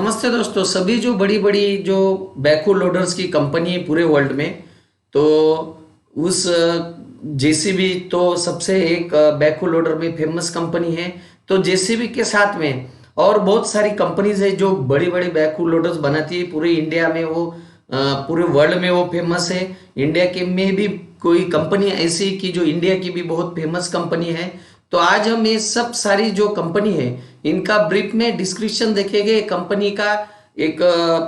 नमस्ते दोस्तों। सभी जो बड़ी बड़ी जो बैकहो लोडर्स की कंपनी है पूरे वर्ल्ड में, तो उस जेसीबी तो सबसे एक बैकहो लोडर में फेमस कंपनी है। तो जेसीबी के साथ में और बहुत सारी कंपनीज है जो बड़ी बड़ी बैकहो लोडर्स बनाती है पूरे इंडिया में। वो पूरे वर्ल्ड में वो फेमस है। इंडिया के में भी कोई कंपनी ऐसी की जो इंडिया की भी बहुत फेमस कंपनी है। तो आज हम ये सब सारी जो कंपनी है इनका ब्रीफ में डिस्क्रिप्शन देखेंगे, कंपनी का एक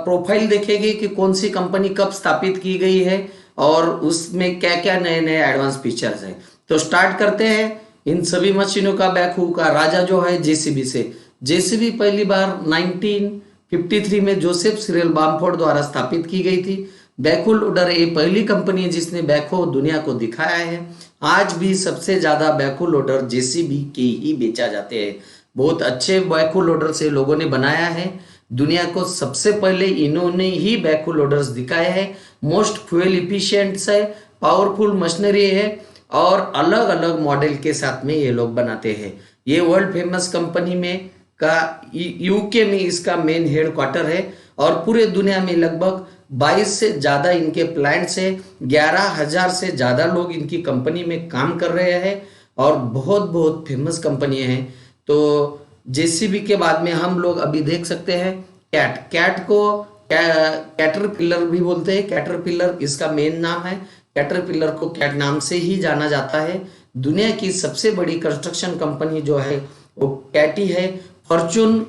प्रोफाइल देखेंगे कि कौन सी कंपनी कब स्थापित की गई है और उसमें क्या क्या नए नए एडवांस फीचर्स है। तो स्टार्ट करते हैं इन सभी मशीनों का। बैकहो का राजा जो है जेसीबी से। जेसीबी पहली बार 1953 में जोसेफ सिरिल बामफोर्ड द्वारा स्थापित की गई थी। बैकहो लोडर ये पहली कंपनी है जिसने बैकहो दुनिया को दिखाया है। आज भी सबसे ज्यादा बैकहो लोडर जेसीबी के ही बेचा जाते हैं। बहुत अच्छे बैकहो लोडर से लोगों ने बनाया है। दुनिया को सबसे पहले इन्होंने ही बैकहो लोडर्स दिखाए हैं। मोस्ट फ्यूल इफिशिएंट है, पावरफुल मशीनरी है और अलग अलग मॉडल के साथ में ये लोग बनाते हैं। ये वर्ल्ड फेमस कंपनी में का यूके में इसका मेन हेड क्वार्टर है और पूरे दुनिया में लगभग 22 से ज्यादा इनके प्लांट्स है। 11,000 से ज्यादा लोग इनकी कंपनी में काम कर रहे हैं और बहुत बहुत फेमस कंपनी है। तो जेसीबी के बाद में हम लोग अभी देख सकते हैं कैट को कैटरपिलर भी बोलते हैं। कैटरपिलर इसका मेन नाम है। कैटरपिलर को कैट नाम से ही जाना जाता है। दुनिया की सबसे बड़ी कंस्ट्रक्शन कंपनी जो है वो कैटी है। फॉर्चून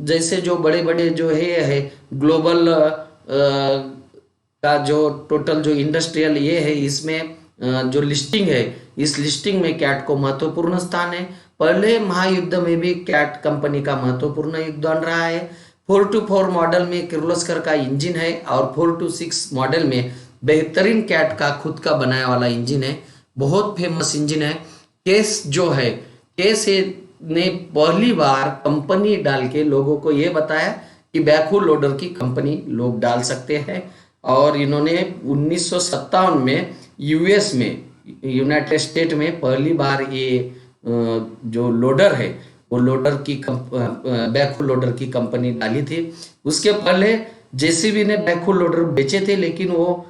जैसे जो बड़े बड़े जो है ग्लोबल का जो टोटल जो इंडस्ट्रियल ये है, इसमें जो लिस्टिंग है, इस लिस्टिंग में कैट को महत्वपूर्ण स्थान है। पहले महायुद्ध में भी कैट कंपनी का महत्वपूर्ण योगदान रहा है। 424 मॉडल में किर्लोस्कर का इंजन है और 426 मॉडल में बेहतरीन कैट का खुद का बनाया वाला इंजन है। बहुत फेमस इंजन है। केस जो है, केस ने पहली बार कंपनी डाल के लोगों को ये बताया कि बैकहो लोडर की कंपनी लोग डाल सकते हैं। और इन्होंने 1957 में यूएस में, यूनाइटेड स्टेट में पहली बार ये जो लोडर है वो लोडर की बैकहो लोडर की कंपनी डाली थी। उसके पहले जेसीबी ने बैकहो लोडर बेचे थे, लेकिन वो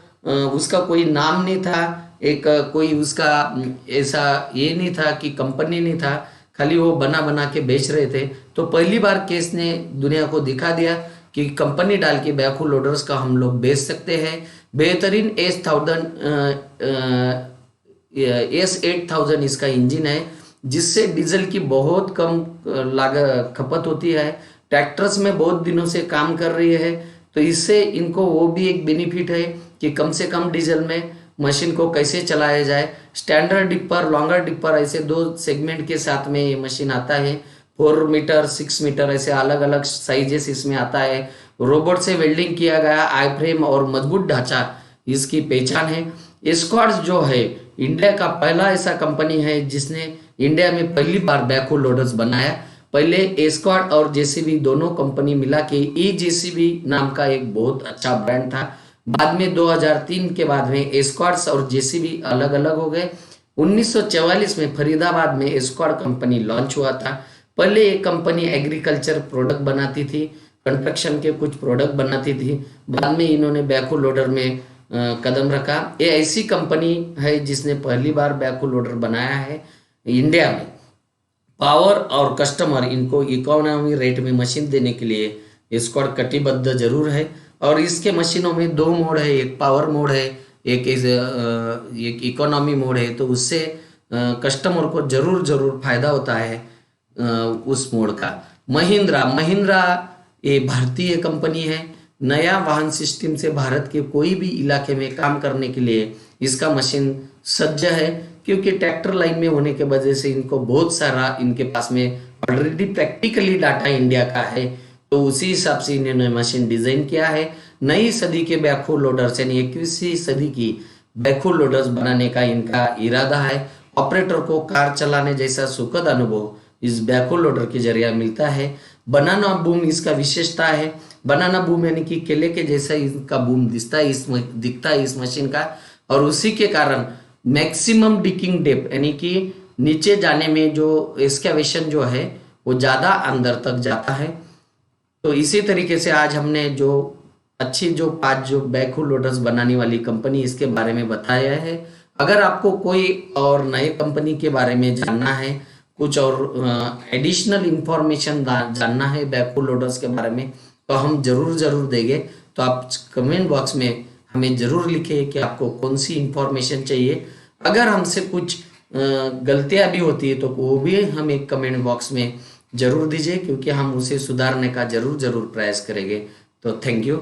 उसका कोई नाम नहीं था, एक कोई उसका ऐसा ये नहीं था कि कंपनी नहीं था, खाली वो बना बना के बेच रहे थे। तो पहली बार केस ने दुनिया को दिखा दिया कि कंपनी डाल के बैकहो लोडर्स का हम लोग बेच सकते हैं। बेहतरीन S8000 इसका इंजन है, जिससे डीजल की बहुत कम लागत खपत होती है। ट्रैक्टर्स में बहुत दिनों से काम कर रही है, तो इससे इनको वो भी एक बेनिफिट है कि कम से कम डीजल में मशीन को कैसे चलाया जाए। स्टैंडर्ड डिपर, लॉन्गर डिपर, ऐसे दो सेगमेंट के साथ में ये मशीन आता है। 4 मीटर, 6 मीटर ऐसे अलग अलग साइजेस इसमें आता है। रोबोट से वेल्डिंग किया गया आई फ्रेम और मजबूत ढांचा इसकी पहचान है। एस्कॉर्ट्स जो है इंडिया का पहला ऐसा कंपनी है जिसने इंडिया में पहली बार बैकहो लोडर्स बनाया। पहले एस्कॉर्ट और जेसीबी दोनों कंपनी मिला के ई जेसीबी नाम का एक बहुत अच्छा ब्रांड था। बाद में 2003 के बाद में एस्कॉर्ट्स और जेसीबी अलग अलग हो गए। 1944 में फरीदाबाद में एस्कॉर्ट कंपनी लॉन्च हुआ था। पहले ये कंपनी एग्रीकल्चर प्रोडक्ट बनाती थी, कंस्ट्रक्शन के कुछ प्रोडक्ट बनाती थी। बाद में इन्होंने बैकहो लोडर में कदम रखा। ये ऐसी कंपनी है जिसने पहली बार बैकहो लोडर बनाया है इंडिया में। पावर और कस्टमर इनको इकोनॉमी रेट में मशीन देने के लिए एस्कॉर्ट कटिबद्ध जरूर है। और इसके मशीनों में 2 मोड है, एक पावर मोड है, एक इकोनॉमी मोड है। तो उससे कस्टमर को जरूर जरूर फायदा होता है उस मोड का। महिंद्रा ये भारतीय कंपनी है। नया वाहन सिस्टम से भारत के कोई भी इलाके में काम करने के लिए इसका मशीन सज्ज है, क्योंकि ट्रैक्टर लाइन में होने के वजह से इनको बहुत सारा इनके पास में ऑलरेडी प्रैक्टिकली डाटा इंडिया का है। तो उसी हिसाब से इन्होंने मशीन डिजाइन किया है। नई सदी के बैकहो लोडर्स यानी 21वीं सदी की बैकहो लोडर्स बनाने का इनका इरादा है। ऑपरेटर को कार चलाने जैसा सुखद अनुभव इस बैकहो लोडर के जरिए मिलता है। बनाना बूम इसका विशेषता है। बनाना बूम यानी कि केले के जैसा इनका बूम दिखता है इस मशीन का, और उसी के कारण मैक्सिमम डिकिंग डेप्थ यानी कि नीचे जाने में जो एक्सकेवेशन जो है वो ज्यादा अंदर तक जाता है। तो इसी तरीके से आज हमने जो अच्छी जो 5 जो बैकहो लोडर्स बनाने वाली कंपनी इसके बारे में बताया है। अगर आपको कोई और नए कंपनी के बारे में जानना है, कुछ और एडिशनल इंफॉर्मेशन जानना है बैकहो लोडर्स के बारे में, तो हम जरूर जरूर देंगे। तो आप कमेंट बॉक्स में हमें जरूर लिखें कि आपको कौन सी इंफॉर्मेशन चाहिए। अगर हमसे कुछ गलतियां भी होती है तो वो भी हमें कमेंट बॉक्स में जरूर दीजिए, क्योंकि हम उसे सुधारने का जरूर जरूर प्रयास करेंगे। तो थैंक यू।